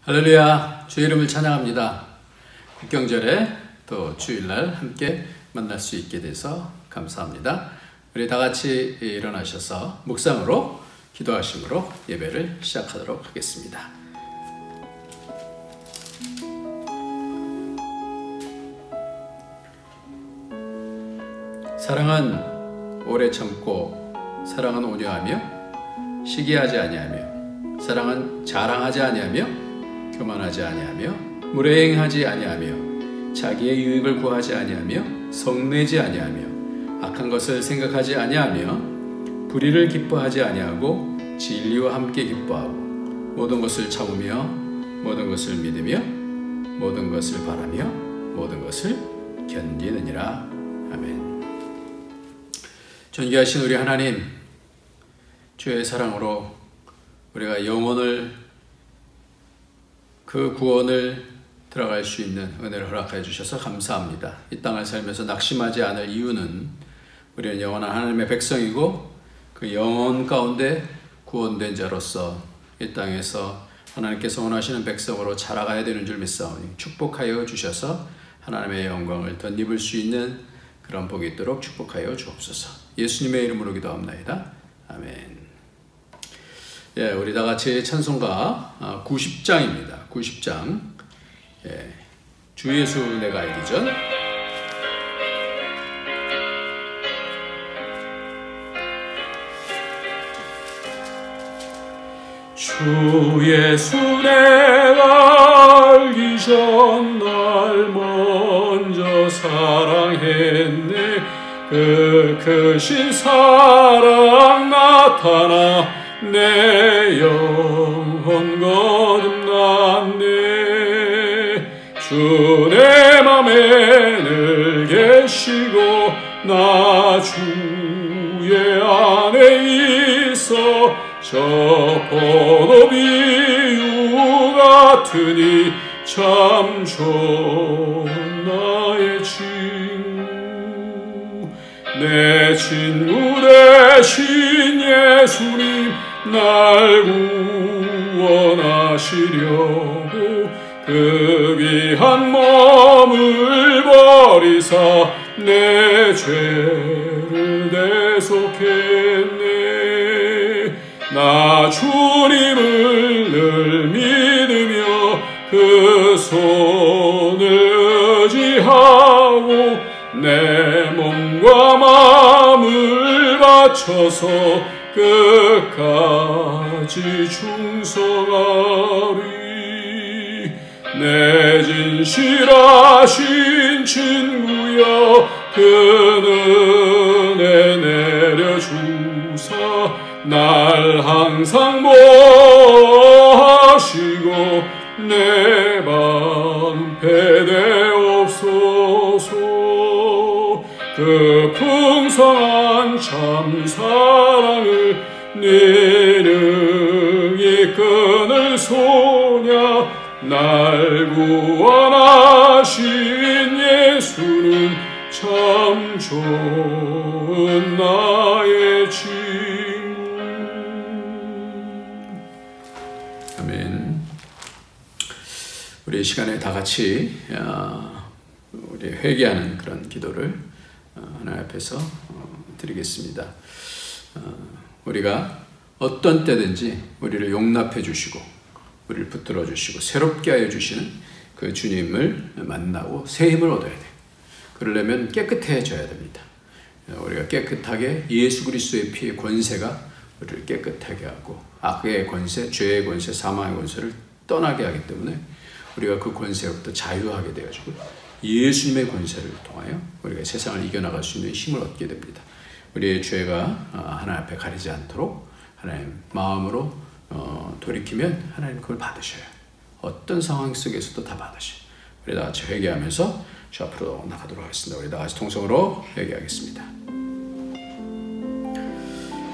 할렐루야, 주의 이름을 찬양합니다. 국경절에 또 주일날 함께 만날 수 있게 돼서 감사합니다. 우리 다 같이 일어나셔서 묵상으로 기도하심으로 예배를 시작하도록 하겠습니다. 사랑은 오래 참고, 사랑은 온유하며 시기하지 아니하며, 사랑은 자랑하지 아니하며 교만하지 아니하며 무례행하지 아니하며 자기의 유익을 구하지 아니하며 성내지 아니하며 악한 것을 생각하지 아니하며 불의를 기뻐하지 아니하고 진리와 함께 기뻐하고 모든 것을 참으며 모든 것을 믿으며 모든 것을 바라며 모든 것을 견디느니라. 아멘. 존귀하신 우리 하나님, 주의 사랑으로 우리가 영혼을 그 구원을 들어갈 수 있는 은혜를 허락해 주셔서 감사합니다. 이 땅을 살면서 낙심하지 않을 이유는 우리는 영원한 하나님의 백성이고 그 영혼 가운데 구원된 자로서 이 땅에서 하나님께서 원하시는 백성으로 자라가야 되는 줄 믿사오니 축복하여 주셔서 하나님의 영광을 덧입을 수 있는 그런 복이 있도록 축복하여 주옵소서. 예수님의 이름으로 기도합나이다. 아멘. 예, 우리 다 같이 찬송가 90장입니다. 90장. 예, 주 예수 내가 알기 전. 주 예수 내가 알기 전 날 먼저 사랑했네. 그 크신 사랑 나타나 내 영혼 거듭났네. 주 내 맘에 늘 계시고 나 주의 안에 있어 저 포도 비유 같으니 참 좋은 나의 친구. 내 친구 되신 예수님 날 구원하시려고 그 귀한 몸을 버리사 내 죄를 대속했네. 나 주님을 늘 믿으며 그 손을 의지하고 내 몸과 마음을 바쳐서 끝까지 충성하리. 내 진실하신 친구여 그 은혜 내려주사 날 항상 보호하시고 내 방패 되옵소서. 그 풍성한 참 사랑을 네 능히 끊을 소냐. 날 구원하신 예수는 참 좋은 나의 친구. 아멘. 우리 시간에 다 같이 우리 회개하는 그런 기도를 하나님 앞에서 드리겠습니다. 우리가 어떤 때든지 우리를 용납해 주시고 우리를 붙들어 주시고 새롭게 하여 주시는 그 주님을 만나고 새 힘을 얻어야 돼요. 그러려면 깨끗해져야 됩니다. 우리가 깨끗하게 예수 그리스도의 피의 권세가 우리를 깨끗하게 하고 악의 권세, 죄의 권세, 사망의 권세를 떠나게 하기 때문에 우리가 그 권세로부터 자유하게 되어지고 예수님의 권세를 통하여 우리가 세상을 이겨나갈 수 있는 힘을 얻게 됩니다. 우리의 죄가 하나님 앞에 가리지 않도록 하나님 마음으로 돌이키면 하나님 그걸 받으셔요. 어떤 상황 속에서도 다 받으셔요. 우리 다 같이 회개하면서 저 앞으로 나가도록 하겠습니다. 우리 다 같이 통성으로 회개하겠습니다.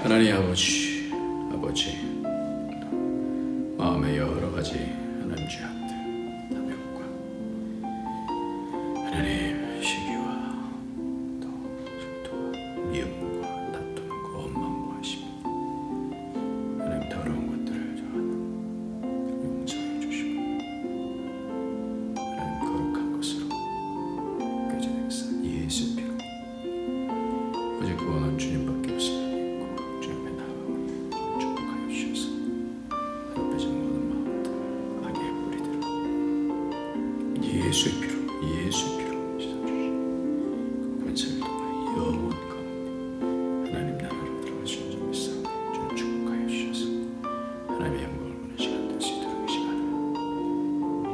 하나님 아버지, 마음의 여러 가지 하나님 죄악들 탐욕과 하나님 시기와 또 질투와 미움과 다툼과 원망과 하심 하나님 더러운 것들을 용서해 주시고 예수의 피로 그 권세를 통하여 영원 가운데 하나님 나라로 들어갈 수 있는 줄 믿사오니 주님 축복하여 주셔서 하나님의 영광을 보는 시간 될 수 있도록 이 시간을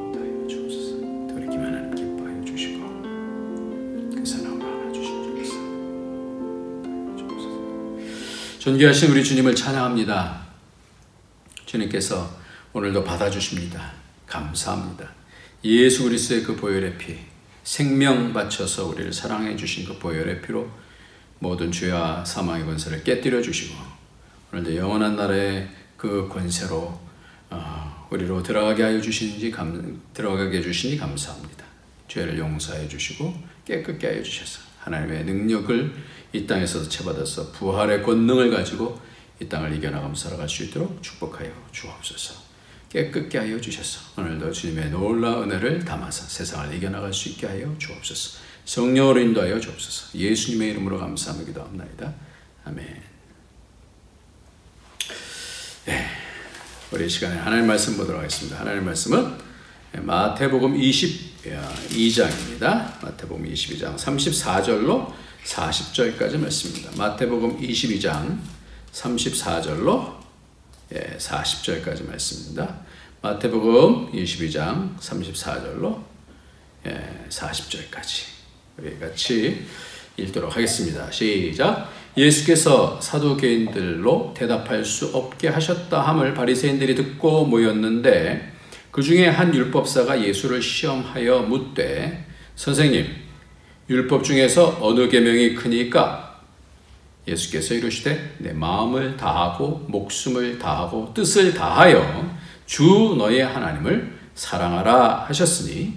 인도하여 주옵소서. 더럽기만 하나님 기뻐하여 주시고 그 사랑으로 안아주시는 줄 믿사오니 주옵소서. 존귀하신 우리 주님을 찬양합니다. 주님께서 오늘도 받아주십니다. 감사합니다. 예수 그리스도의 그 보혈의 피, 생명 바쳐서 우리를 사랑해 주신 그 보혈의 피로 모든 죄와 사망의 권세를 깨뜨려 주시고 오늘도 영원한 나라의 그 권세로 우리로 들어가게 해주시니 감사합니다. 죄를 용서해 주시고 깨끗게 하여 주셔서 하나님의 능력을 이 땅에서도 채받아서 부활의 권능을 가지고 이 땅을 이겨나가면서 살아갈 수 있도록 축복하여 주옵소서. 깨끗게 하여 주셔서 오늘도 주님의 놀라운 은혜를 담아서 세상을 이겨나갈 수 있게 하여 주옵소서. 성령으로 인도하여 주옵소서. 예수님의 이름으로 감사하며 기도합니다. 아멘. 네, 우리 시간에 하나님 말씀 보도록 하겠습니다. 하나님 말씀은 마태복음 22장입니다. 마태복음 22장 34절로 40절까지 말씀입니다. 마태복음 22장 34절로 40절까지 말씀입니다. 마태복음 22장 34절로 40절까지 우리 같이 읽도록 하겠습니다. 시작. 예수께서 사두개인들로 대답할 수 없게 하셨다 함을 바리새인들이 듣고 모였는데 그 중에 한 율법사가 예수를 시험하여 묻되 선생님, 율법 중에서 어느 계명이 크니까? 예수께서 이르시되 내 마음을 다하고 목숨을 다하고 뜻을 다하여 주 너의 하나님을 사랑하라 하셨으니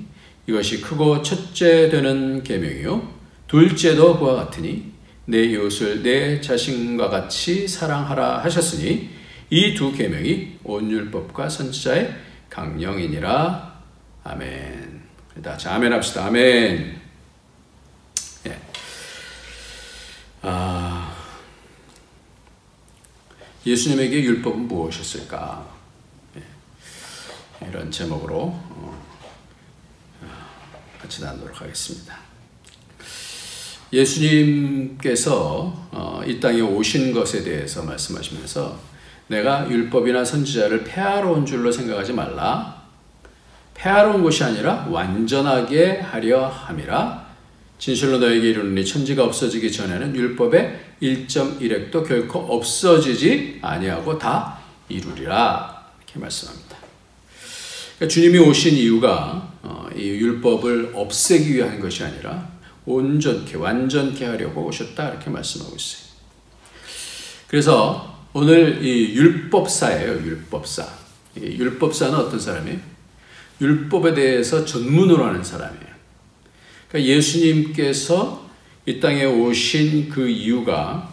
이것이 크고 첫째 되는 계명이요 둘째도 그와 같으니 내 이웃을 내 자신과 같이 사랑하라 하셨으니 이 두 계명이 온 율법과 선지자의 강령이니라. 아멘. 자, 아멘 합시다. 아멘. 예. 예수님에게 율법은 무엇이었을까? 이런 제목으로 같이 나누도록 하겠습니다. 예수님께서 이 땅에 오신 것에 대해서 말씀하시면서 내가 율법이나 선지자를 폐하러 온 줄로 생각하지 말라. 폐하러 온 것이 아니라 완전하게 하려 함이라. 진실로 너에게 이르노니 천지가 없어지기 전에는 율법의 1.1획도 결코 없어지지 아니하고 다 이루리라. 이렇게 말씀합니다. 그러니까 주님이 오신 이유가 이 율법을 없애기 위한 것이 아니라 온전케 완전케 하려고 오셨다. 이렇게 말씀하고 있어요. 그래서 오늘 이 율법사예요. 율법사. 이 율법사는 어떤 사람이에요? 율법에 대해서 전문으로 하는 사람이에요. 그러니까 예수님께서 이 땅에 오신 그 이유가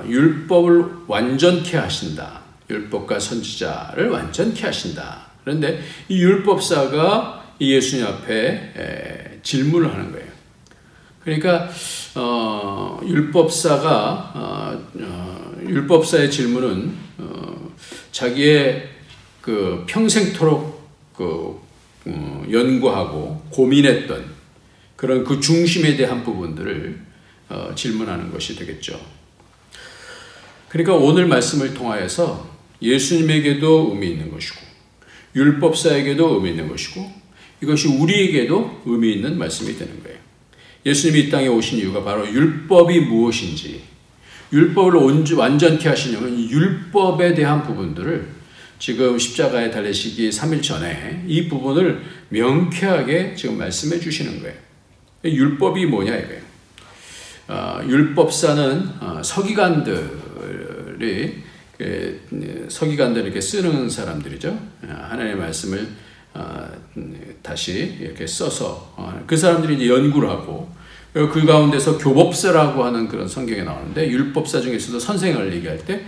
율법을 완전케 하신다. 율법과 선지자를 완전케 하신다. 그런데 이 율법사가 이 예수님 앞에 질문을 하는 거예요. 그러니까 율법사의 질문은 자기의 그 평생토록 연구하고 고민했던 그런 그 중심에 대한 부분들을 질문하는 것이 되겠죠. 그러니까 오늘 말씀을 통하여서 예수님에게도 의미 있는 것이고 율법사에게도 의미 있는 것이고 이것이 우리에게도 의미 있는 말씀이 되는 거예요. 예수님이 이 땅에 오신 이유가 바로 율법이 무엇인지, 율법을 완전케 하시려면 이 율법에 대한 부분들을 지금 십자가에 달리시기 3일 전에 이 부분을 명쾌하게 지금 말씀해 주시는 거예요. 율법이 뭐냐 이거예요. 율법사는 서기관들이 이렇게 쓰는 사람들이죠. 하나님의 말씀을 다시 이렇게 써서 그 사람들이 이제 연구를 하고 그 가운데서 교법사라고 하는 그런 성경에 나오는데 율법사 중에서도 선생을 얘기할 때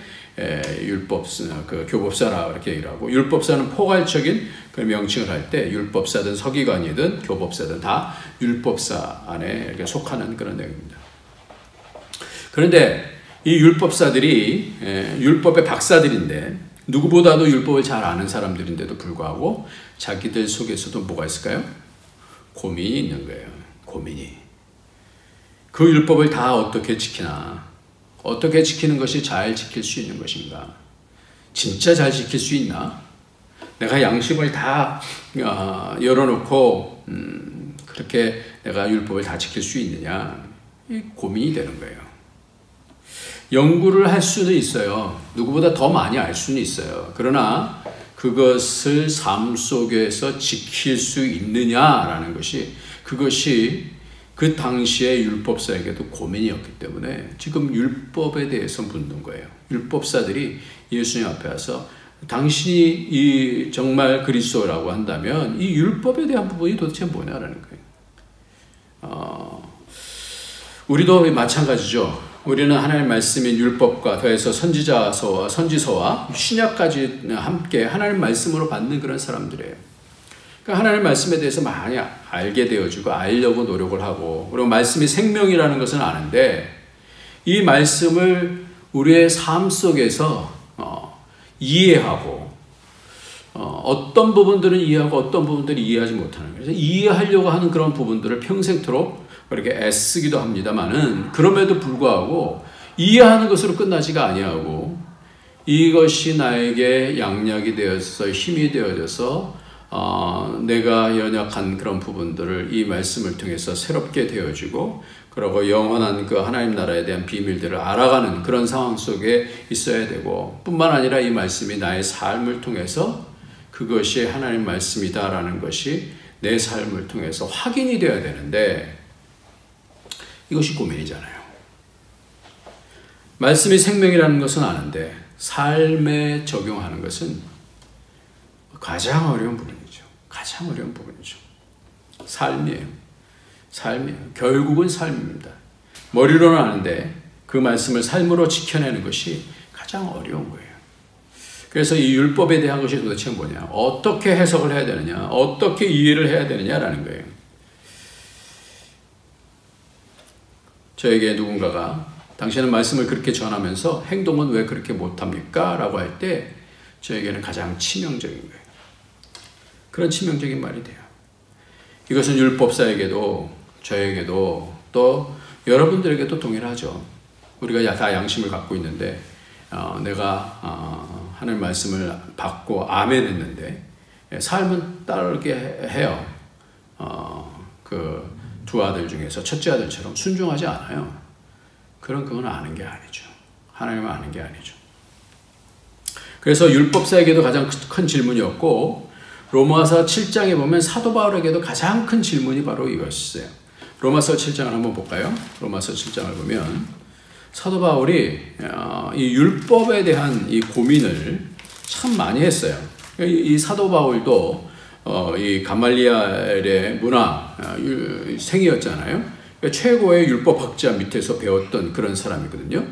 교법사라 이렇게 얘기를 하고 율법사는 포괄적인 그 명칭을 할 때 율법사든 서기관이든 교법사든 다 율법사 안에 이렇게 속하는 그런 내용입니다. 그런데 이 율법사들이 율법의 박사들인데 누구보다도 율법을 잘 아는 사람들인데도 불구하고 자기들 속에서도 뭐가 있을까요? 고민이 있는 거예요. 고민이. 그 율법을 다 어떻게 지키나? 어떻게 지키는 것이 잘 지킬 수 있는 것인가? 진짜 잘 지킬 수 있나? 내가 양심을 다 열어놓고 그렇게 내가 율법을 다 지킬 수 있느냐? 이 고민이 되는 거예요. 연구를 할 수는 있어요. 누구보다 더 많이 알 수는 있어요. 그러나 그것을 삶 속에서 지킬 수 있느냐라는 것이, 그것이 그 당시의 율법사에게도 고민이었기 때문에 지금 율법에 대해서 묻는 거예요. 율법사들이 예수님 앞에 와서 당신이 이 정말 그리스도라고 한다면 이 율법에 대한 부분이 도대체 뭐냐라는 거예요. 우리도 마찬가지죠. 우리는 하나님의 말씀인 율법과 더해서 선지서와 신약까지 함께 하나님의 말씀으로 받는 그런 사람들이에요. 그러니까 하나님의 말씀에 대해서 많이 알게 되어지고 알려고 노력을 하고, 그리고 말씀이 생명이라는 것은 아는데 이 말씀을 우리의 삶 속에서 이해하고 어떤 부분들은 이해하고 어떤 부분들은 이해하지 못하는 거예요. 그래서 이해하려고 하는 그런 부분들을 평생토록 그렇게 애쓰기도 합니다만은, 그럼에도 불구하고 이해하는 것으로 끝나지가 아니하고 이것이 나에게 양약이 되어서 힘이 되어져서 내가 연약한 그런 부분들을 이 말씀을 통해서 새롭게 되어지고, 그리고 영원한 그 하나님 나라에 대한 비밀들을 알아가는 그런 상황 속에 있어야 되고, 뿐만 아니라 이 말씀이 나의 삶을 통해서 그것이 하나님 말씀이다라는 것이 내 삶을 통해서 확인이 되어야 되는데, 이것이 고민이잖아요. 말씀이 생명이라는 것은 아는데 삶에 적용하는 것은 가장 어려운 부분이죠. 가장 어려운 부분이죠. 삶이에요. 결국은 삶입니다. 머리로는 아는데 그 말씀을 삶으로 지켜내는 것이 가장 어려운 거예요. 그래서 이 율법에 대한 것이 도대체 뭐냐? 어떻게 해석을 해야 되느냐? 어떻게 이해를 해야 되느냐라는 거예요. 저에게 누군가가 당신은 말씀을 그렇게 전하면서 행동은 왜 그렇게 못합니까? 라고 할 때 저에게는 가장 치명적인 거예요. 그런 치명적인 말이 돼요. 이것은 율법사에게도 저에게도 또 여러분들에게도 동일하죠. 우리가 다 양심을 갖고 있는데 내가 하나님 말씀을 받고 아멘 했는데 삶은 따르게 해요. 그 두 아들 중에서 첫째 아들처럼 순종하지 않아요. 그건 아는 게 아니죠. 하나님은 아는 게 아니죠. 그래서 율법사에게도 가장 큰 질문이었고, 로마서 7장에 보면 사도 바울에게도 가장 큰 질문이 바로 이것이었어요. 로마서 7장을 한번 볼까요? 로마서 7장을 보면 사도 바울이 이 율법에 대한 이 고민을 참 많이 했어요. 이 사도 바울도 이 가말리엘의 문화 생이었잖아요. 최고의 율법학자 밑에서 배웠던 그런 사람이거든요.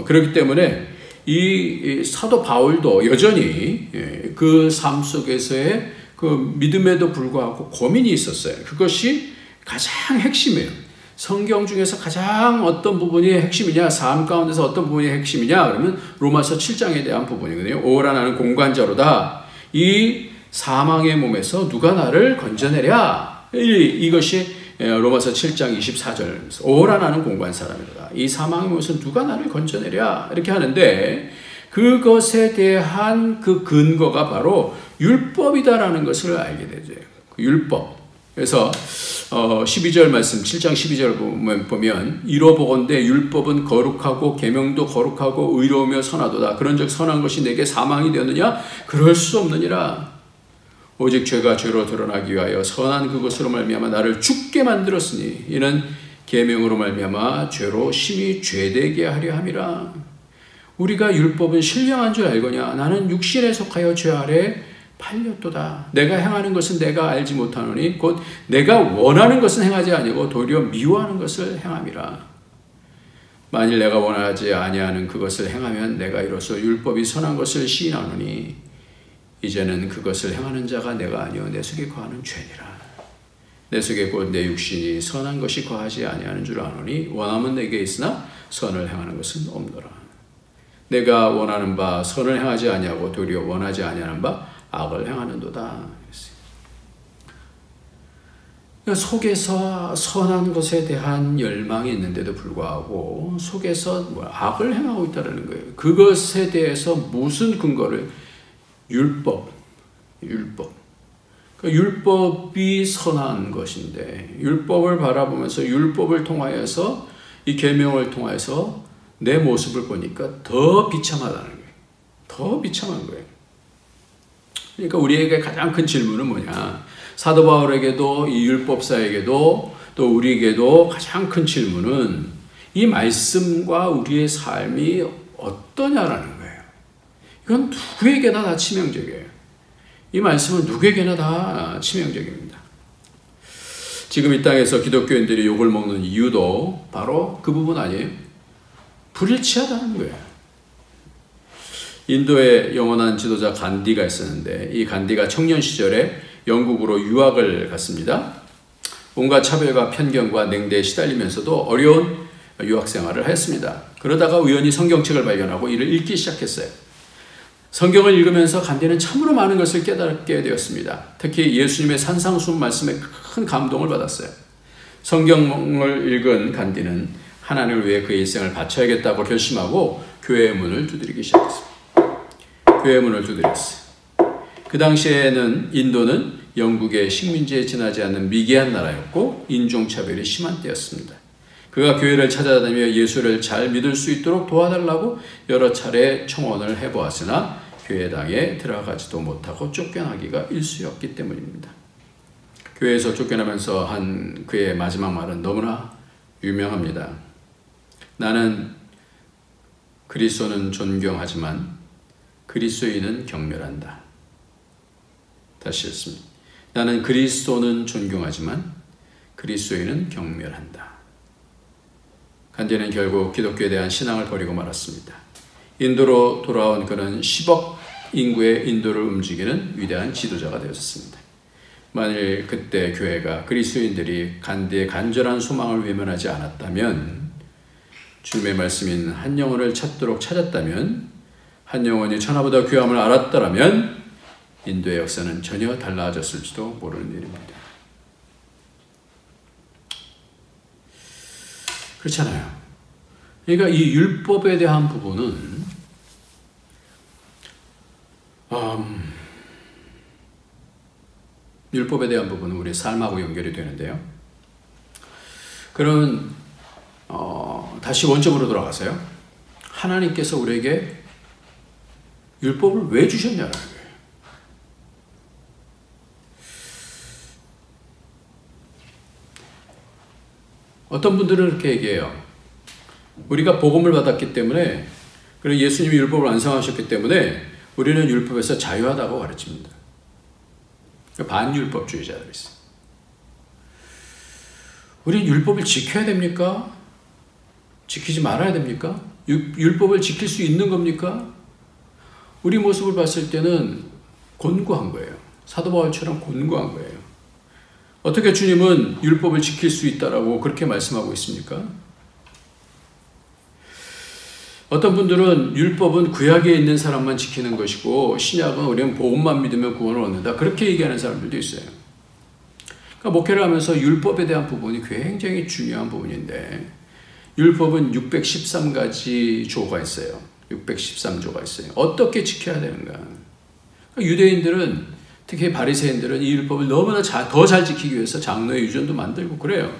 그렇기 때문에 이 사도 바울도 여전히 그 삶 속에서의 그 믿음에도 불구하고 고민이 있었어요. 그것이 가장 핵심이에요. 성경 중에서 가장 어떤 부분이 핵심이냐, 삶 가운데서 어떤 부분이 핵심이냐, 그러면 로마서 7장에 대한 부분이거든요. 오라 나는 공관자로다. 이 사망의 몸에서 누가 나를 건져내랴. 이것이 로마서 7장 24절. 오라 나는 공관 사람이로다. 이 사망의 몸에서 누가 나를 건져내랴. 이렇게 하는데 그것에 대한 그 근거가 바로 율법이다라는 것을 알게 되죠. 율법. 그래서 12절 말씀 7장 12절 보면 이로보건대 율법은 거룩하고 계명도 거룩하고 의로우며 선하도다. 그런즉 선한 것이 내게 사망이 되었느냐? 그럴 수 없느니라. 오직 죄가 죄로 드러나기 위하여 선한 그것으로 말미암아 나를 죽게 만들었으니 이는 계명으로 말미암아 죄로 심히 죄되게 하려 함이라. 우리가 율법은 신령한 줄 알거냐? 나는 육신에 속하여 죄 아래 팔렸도다. 내가 행하는 것은 내가 알지 못하노니 곧 내가 원하는 것은 행하지 아니하고 도리어 미워하는 것을 행함이라. 만일 내가 원하지 아니하는 그것을 행하면 내가 이로써 율법이 선한 것을 시인하노니 이제는 그것을 행하는 자가 내가 아니요 내 속에 거하는 죄니라. 내 속에 곧 내 육신이 선한 것이 거하지 아니하는 줄 아노니 원함은 내게 있으나 선을 행하는 것은 없노라. 내가 원하는 바 선을 행하지 아니하고 도리어 원하지 아니하는 바 악을 행하는도다. 속에서 선한 것에 대한 열망이 있는데도 불구하고 속에서 악을 행하고 있다는 거예요. 그것에 대해서 무슨 근거를? 율법. 그러니까 율법이 선한 것인데 율법을 바라보면서 율법을 통하여서 이 계명을 통해서 내 모습을 보니까 더 비참하다는 거예요. 더 비참한 거예요. 그러니까 우리에게 가장 큰 질문은 뭐냐? 사도 바울에게도 이 율법사에게도 또 우리에게도 가장 큰 질문은 이 말씀과 우리의 삶이 어떠냐라는 거예요. 이건 누구에게나 다 치명적이에요. 이 말씀은 누구에게나 다 치명적입니다. 지금 이 땅에서 기독교인들이 욕을 먹는 이유도 바로 그 부분 아니에요? 불일치하다는 거예요. 인도의 영원한 지도자 간디가 있었는데 이 간디가 청년 시절에 영국으로 유학을 갔습니다. 온갖 차별과 편견과 냉대에 시달리면서도 어려운 유학 생활을 했습니다. 그러다가 우연히 성경책을 발견하고 이를 읽기 시작했어요. 성경을 읽으면서 간디는 참으로 많은 것을 깨닫게 되었습니다. 특히 예수님의 산상수훈 말씀에 큰 감동을 받았어요. 성경을 읽은 간디는 하나님을 위해 그의 일생을 바쳐야겠다고 결심하고 교회의 문을 두드리기 시작했습니다. 교회의 문을 두드렸어요. 그 당시에는 인도는 영국의 식민지에 지나지 않는 미개한 나라였고 인종차별이 심한 때였습니다. 그가 교회를 찾아다니며 예수를 잘 믿을 수 있도록 도와달라고 여러 차례 청원을 해보았으나 교회당에 들어가지도 못하고 쫓겨나기가 일쑤였기 때문입니다. 교회에서 쫓겨나면서 한 그의 마지막 말은 너무나 유명합니다. 나는 그리스도는 존경하지만 그리스도인은 경멸한다. 다시 했습니다. 나는 그리스도는 존경하지만 그리스도인은 경멸한다. 간디는 결국 기독교에 대한 신앙을 버리고 말았습니다. 인도로 돌아온 그는 10억 인구의 인도를 움직이는 위대한 지도자가 되었습니다. 만일 그때 교회가 그리스도인들이 간디의 간절한 소망을 외면하지 않았다면, 주님의 말씀인 한 영혼을 찾도록 찾았다면, 한 영혼이 천하보다 귀함을 알았더라면 인도의 역사는 전혀 달라졌을지도 모르는 일입니다. 그렇잖아요. 그러니까 이 율법에 대한 부분은 율법에 대한 부분은 우리 삶하고 연결이 되는데요. 그러면 다시 원점으로 돌아가세요. 하나님께서 우리에게 율법을 왜 주셨냐는 거예요. 어떤 분들은 이렇게 얘기해요. 우리가 복음을 받았기 때문에, 그리고 예수님이 율법을 완성하셨기 때문에 우리는 율법에서 자유하다고 가르칩니다. 반율법주의자들이 있어요. 우리는 율법을 지켜야 됩니까? 지키지 말아야 됩니까? 율법을 지킬 수 있는 겁니까? 우리 모습을 봤을 때는 곤고한 거예요. 사도 바울처럼 곤고한 거예요. 어떻게 주님은 율법을 지킬 수 있다라고 그렇게 말씀하고 있습니까? 어떤 분들은 율법은 구약에 있는 사람만 지키는 것이고 신약은 우리는 복음만 믿으면 구원을 얻는다, 그렇게 얘기하는 사람들도 있어요. 그러니까 목회를 하면서 율법에 대한 부분이 굉장히 중요한 부분인데, 율법은 613가지 조가 있어요. 613조가 있어요. 어떻게 지켜야 되는가? 그러니까 유대인들은, 특히 바리새인들은 이 율법을 너무나 더 잘 지키기 위해서 장로의 유전도 만들고 그래요.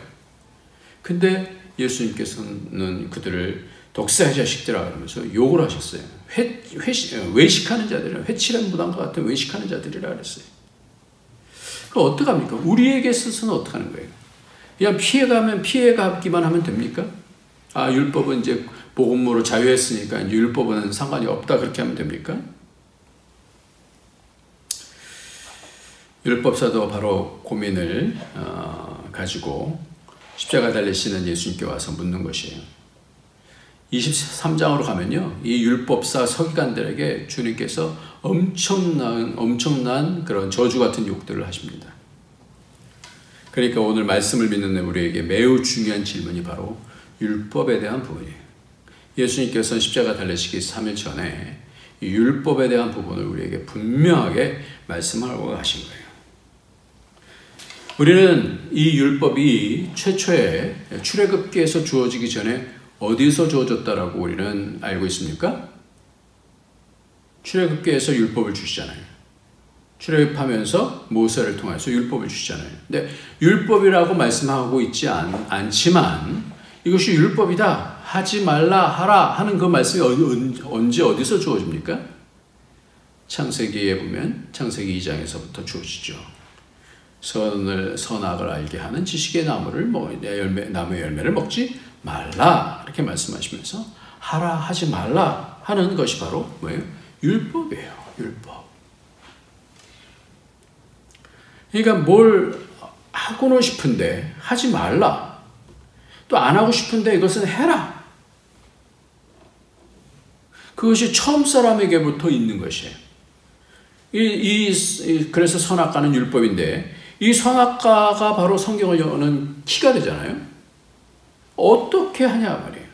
근데 예수님께서는 그들을 독사의 자식들아 그러면서 욕을 하셨어요. 외식하는 자들이라, 회칠한 무당과 같은 외식하는 자들이라 그랬어요. 그럼 어떡합니까? 우리에게 있어서는 어떡하는 거예요? 그냥 피해가면 피해가기만 하면 됩니까? 아, 율법은 이제 복음으로 자유했으니까 이제 율법은 상관이 없다, 그렇게 하면 됩니까? 율법사도 바로 고민을 가지고 십자가 달리시는 예수님께 와서 묻는 것이에요. 23장으로 가면요, 이 율법사 서기관들에게 주님께서 엄청난 그런 저주 같은 욕들을 하십니다. 그러니까 오늘 말씀을 믿는 우리에게 매우 중요한 질문이 바로 율법에 대한 부분이에요. 예수님께서는 십자가 달리시기 3일 전에 이 율법에 대한 부분을 우리에게 분명하게 말씀하고 가신 거예요. 우리는 이 율법이 최초에 출애굽기에서 주어지기 전에 어디서 주어졌다라고 우리는 알고 있습니까? 출애굽기에서 율법을 주시잖아요. 출애굽하면서 모세를 통해서 율법을 주시잖아요. 근데 율법이라고 말씀하고 있지 않지만 이것이 율법이다, 하지 말라, 하라 하는 그 말씀이 언제 어디서 주어집니까? 창세기에 보면 창세기 2장에서부터 주어지죠. 선악을 알게 하는 지식의 나무의 열매를 먹지 말라 이렇게 말씀하시면서 하라, 하지 말라 하는 것이 바로 뭐예요? 율법이에요. 율법. 그러니까 뭘 하고는 싶은데 하지 말라, 또 안 하고 싶은데 이것은 해라. 그것이 처음 사람에게부터 있는 것이에요. 그래서 선악과는 율법인데 이 선악과가 바로 성경을 여는 키가 되잖아요. 어떻게 하냐 말이에요.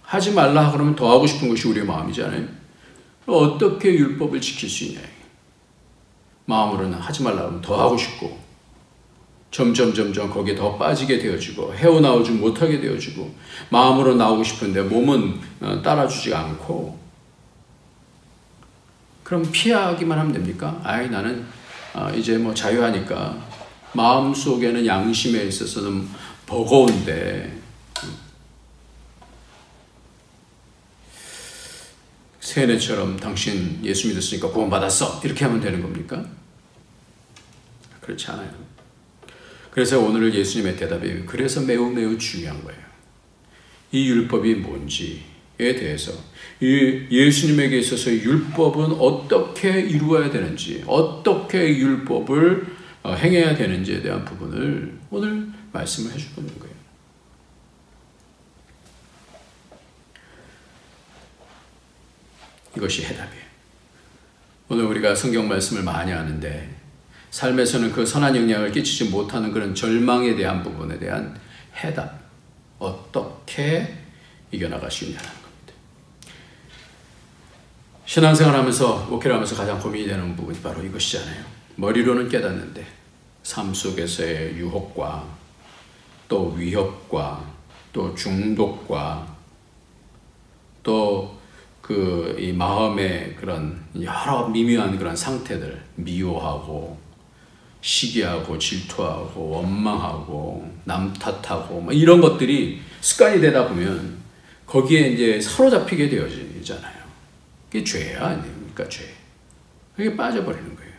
하지 말라 그러면 더 하고 싶은 것이 우리의 마음이잖아요. 어떻게 율법을 지킬 수 있냐. 마음으로는 하지 말라 그러면 더 하고 싶고 점점 거기에 더 빠지게 되어지고 헤어나오지 못하게 되어지고 마음으로 나오고 싶은데 몸은 따라주지 않고, 그럼 피하기만 하면 됩니까? 나는 이제 뭐 자유하니까 마음속에는 양심에 있어서는 버거운데 세뇌처럼 당신 예수 믿었으니까 구원받았어 이렇게 하면 되는 겁니까? 그렇지 않아요. 그래서 오늘 예수님의 대답이 그래서 매우 중요한 거예요. 이 율법이 뭔지에 대해서, 이 예수님에게 있어서 율법은 어떻게 이루어야 되는지, 어떻게 율법을 행해야 되는지에 대한 부분을 오늘 말씀을 해주는 거예요. 이것이 해답이에요. 오늘 우리가 성경 말씀을 많이 하는데 삶에서는 그 선한 영향을 끼치지 못하는 그런 절망에 대한 부분에 대한 해답, 어떻게 이겨나갈 수 있냐는 겁니다. 신앙생활 하면서, 목회를 하면서 가장 고민이 되는 부분이 바로 이것이잖아요. 머리로는 깨닫는데 삶 속에서의 유혹과 또 위협과 또 중독과 또 이 마음의 그런 여러 미묘한 그런 상태들, 미워하고 시기하고 질투하고 원망하고 남 탓하고 뭐 이런 것들이 습관이 되다 보면 거기에 이제 사로잡히게 되어지잖아요. 그게 죄야 아닙니까? 죄. 그게 빠져버리는 거예요.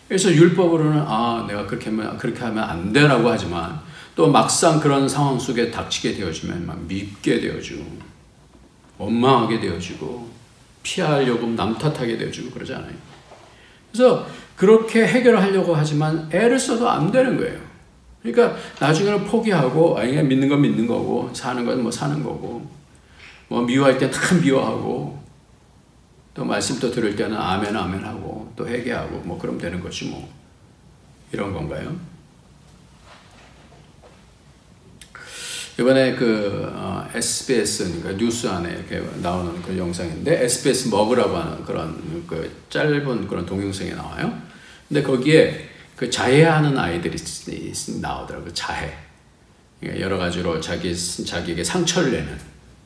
그래서 율법으로는 내가 그렇게 하면 안 되라고 하지만 또 막상 그런 상황 속에 닥치게 되어지면 막 밉게 되어지고 원망하게 되어지고 피하려고 남 탓하게 되어지고 그러잖아요. 그래서 그렇게 해결하려고 하지만 애를 써도 안 되는 거예요. 그러니까 나중에는 포기하고 그냥 믿는 건 믿는 거고 사는 건 뭐 사는 거고, 뭐 미워할 때 다 미워하고 또 말씀 또 들을 때는 아멘 하고 또 회개하고 뭐 그럼 되는 거지 뭐. 이런 건가요? 이번에 SBS, 그러니까 뉴스 안에 이렇게 나오는 그 영상인데, SBS 머그라고 하는 그런 짧은 그런 동영상이 나와요. 근데 거기에 그 자해하는 아이들이 나오더라고요. 자해. 여러 가지로 자기에게 상처를 내는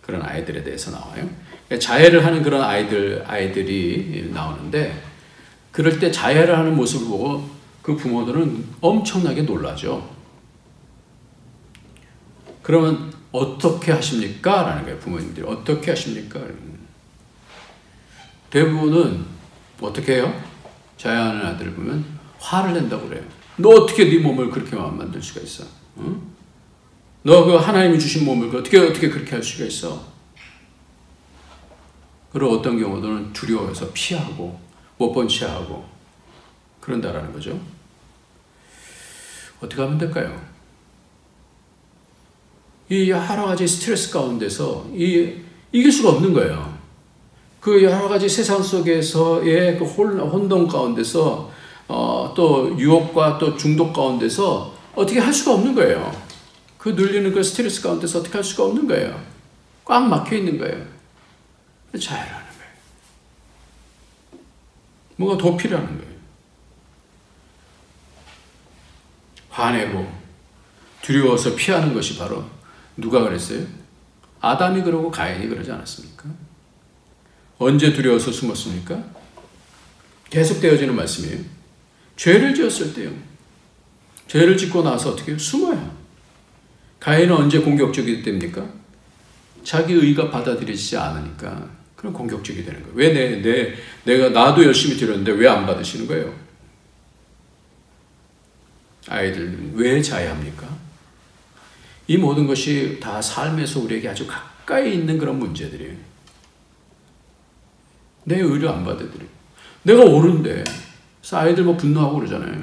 그런 아이들에 대해서 나와요. 자해를 하는 그런 아이들이 나오는데, 그럴 때 자해를 하는 모습을 보고 그 부모들은 엄청나게 놀라죠. 그러면 어떻게 하십니까? 라는 거예요. 부모님들이 어떻게 하십니까? 대부분은 어떻게 해요? 자해하는 아들을 보면 화를 낸다고 그래요. 너 어떻게 네 몸을 그렇게 만들 수가 있어? 응? 너 그 하나님이 주신 몸을 어떻게 그렇게 할 수가 있어? 그리고 어떤 경우들은 두려워해서 피하고 못 본 채 하고 그런다라는 거죠. 어떻게 하면 될까요? 이 여러 가지 스트레스 가운데서 이길 수가 없는 거예요. 그 여러 가지 세상 속에서의 그 혼돈 가운데서 또 유혹과 또 중독 가운데서 어떻게 할 수가 없는 거예요. 그 눌리는 그 스트레스 가운데서 어떻게 할 수가 없는 거예요. 꽉 막혀 있는 거예요. 자해를 하는 거예요. 뭔가 도피를 하는 거예요. 화내고 두려워서 피하는 것이 바로 누가 그랬어요? 아담이 그러고 가인이 그러지 않았습니까? 언제 두려워서 숨었습니까? 계속 되어지는 말씀이에요. 죄를 지었을 때요. 죄를 짓고 나서 어떻게 해요? 숨어요. 가인은 언제 공격적이 됩니까? 자기 의가 받아들이지 않으니까 그럼 공격적이 되는 거예요. 왜 내가 나도 열심히 드렸는데 왜 안 받으시는 거예요? 아이들 왜 자해합니까? 이 모든 것이 다 삶에서 우리에게 아주 가까이 있는 그런 문제들이에요. 내 의를 안 받아들여요. 내가 옳은데. 그래서 아이들 뭐 분노하고 그러잖아요.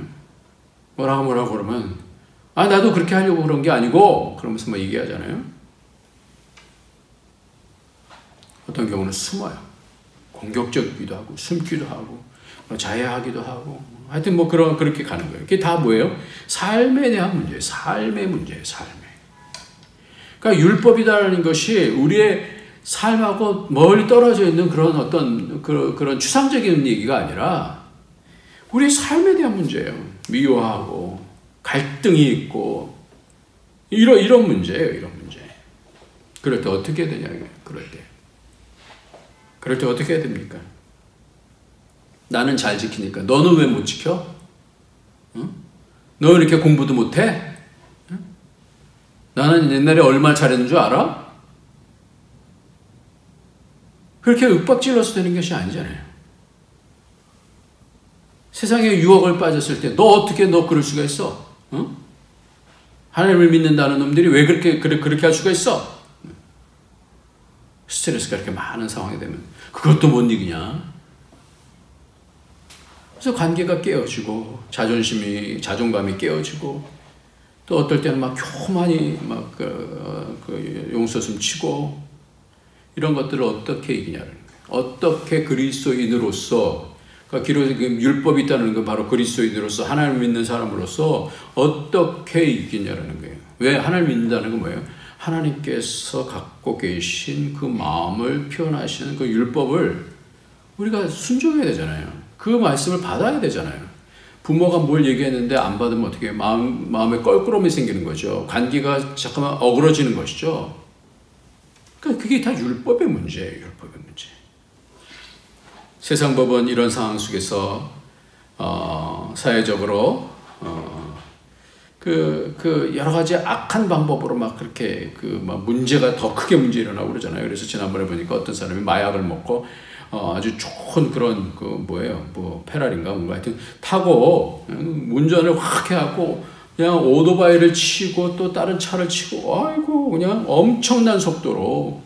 뭐라고 그러면 나도 그렇게 하려고 그런 게 아니고 그러면서 뭐 얘기하잖아요. 어떤 경우는 숨어요. 공격적이기도 하고 숨기도 하고 자해하기도 하고 하여튼 뭐 그렇게 가는 거예요. 그게 다 뭐예요? 삶에 대한 문제예요. 삶의 문제예요. 그러니까 율법이라는 것이 우리의 삶하고 멀리 떨어져 있는 그런 어떤 그런 추상적인 얘기가 아니라 우리의 삶에 대한 문제예요. 미워하고 갈등이 있고 이런 문제예요. 이런 문제. 그럴 때 어떻게 해야 되냐? 그럴 때 어떻게 해야 됩니까? 나는 잘 지키니까 너는 왜 못 지켜? 응? 너 이렇게 공부도 못해? 응? 나는 옛날에 얼마나 잘했는 줄 알아? 그렇게 윽박질러서 되는 것이 아니잖아요. 세상에 유혹을 빠졌을 때 너 그럴 수가 있어? 응? 하나님을 믿는다는 놈들이 왜 그렇게 할 수가 있어? 스트레스가 이렇게 많은 상황이 되면 그것도 못 이기냐? 그래서 관계가 깨어지고 자존감이 깨어지고 또 어떨 때는 막 교만이 용서슴 치고 이런 것들을 어떻게 이기냐는 거예요. 어떻게 그리스도인으로서 그러니까 율법이 있다는 건 바로 그리스도인으로서 하나님을 믿는 사람으로서 어떻게 이기냐라는 거예요. 왜 하나님을 믿는다는 건 뭐예요? 하나님께서 갖고 계신 그 마음을 표현하시는 그 율법을 우리가 순종해야 되잖아요. 그 말씀을 받아야 되잖아요. 부모가 뭘 얘기했는데 안 받으면 어떻게 해요? 마음에 껄끄러움이 생기는 거죠. 관계가 잠깐만 어그러지는 것이죠. 그러니까 그게 다 율법의 문제예요. 율법의 문제. 세상 법은 이런 상황 속에서 사회적으로 여러 가지 악한 방법으로 막 그렇게 문제가 더 크게 문제 일어나고 그러잖아요. 그래서 지난번에 보니까 어떤 사람이 마약을 먹고 아주 좋은 그런 페라리인가 뭔가 하여튼 타고 운전을 확 해갖고 그냥 오토바이를 치고 또 다른 차를 치고 아이고 그냥 엄청난 속도로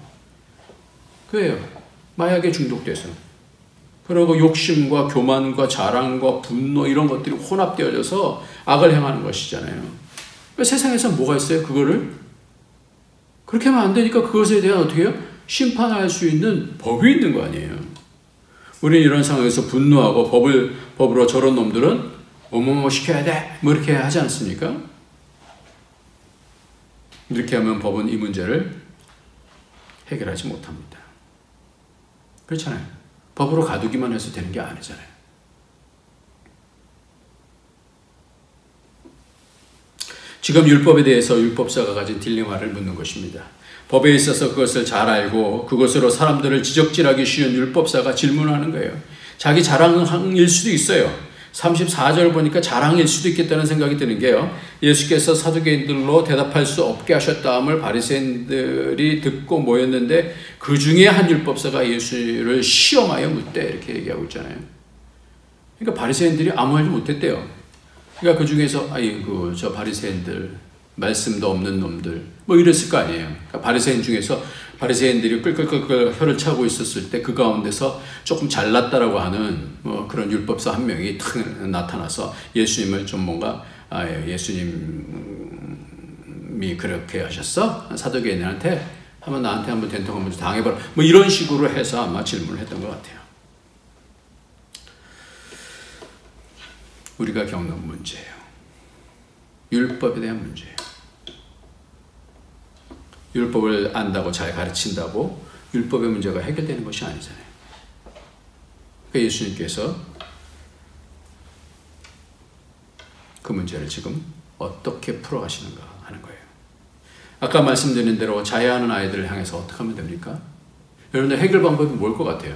그래요. 마약에 중독돼서. 그리고 욕심과 교만과 자랑과 분노 이런 것들이 혼합되어져서 악을 행하는 것이잖아요. 그러니까 세상에서 뭐가 있어요? 그거를 그렇게 하면 안 되니까 그것에 대한 어떻게 해요? 심판할 수 있는 법이 있는 거 아니에요. 우리는 이런 상황에서 분노하고 법으로 저런 놈들은 뭐뭐뭐 시켜야 돼 뭐 이렇게 하지 않습니까? 이렇게 하면 법은 이 문제를 해결하지 못합니다. 그렇잖아요. 법으로 가두기만 해서 되는 게 아니잖아요. 지금 율법에 대해서 율법사가 가진 딜레마를 묻는 것입니다. 법에 있어서 그것을 잘 알고 그것으로 사람들을 지적질하기 쉬운 율법사가 질문하는 거예요. 자기 자랑일 수도 있어요. 34절 보니까 자랑일 수도 있겠다는 생각이 드는 게요. 예수께서 사두개인들로 대답할 수 없게 하셨다함을 바리새인들이 듣고 모였는데 그 중에 한 율법사가 예수를 시험하여 묻되 이렇게 얘기하고 있잖아요. 그러니까 바리새인들이 아무 말도 못했대요. 그러니까 그 중에서 저 바리새인들 말씀도 없는 놈들 뭐 이랬을 거 아니에요. 그러니까 바리새인 중에서 바리새인들이 끌끌끌끌 혀를 차고 있었을 때 그 가운데서 조금 잘났다라고 하는 그런 율법사 한 명이 탁 나타나서 예수님을 좀 뭔가 예수님이 그렇게 하셨어? 사두개인한테 하면 나한테 한번 된통 한번 당해봐라. 뭐 이런 식으로 해서 아마 질문을 했던 것 같아요. 우리가 겪는 문제예요. 율법에 대한 문제예요. 율법을 안다고 잘 가르친다고 율법의 문제가 해결되는 것이 아니잖아요. 그러니까 예수님께서 그 문제를 지금 어떻게 풀어가시는가 하는 거예요. 아까 말씀드린 대로 자해하는 아이들을 향해서 어떻게 하면 됩니까? 여러분들 해결 방법이 뭘 것 같아요?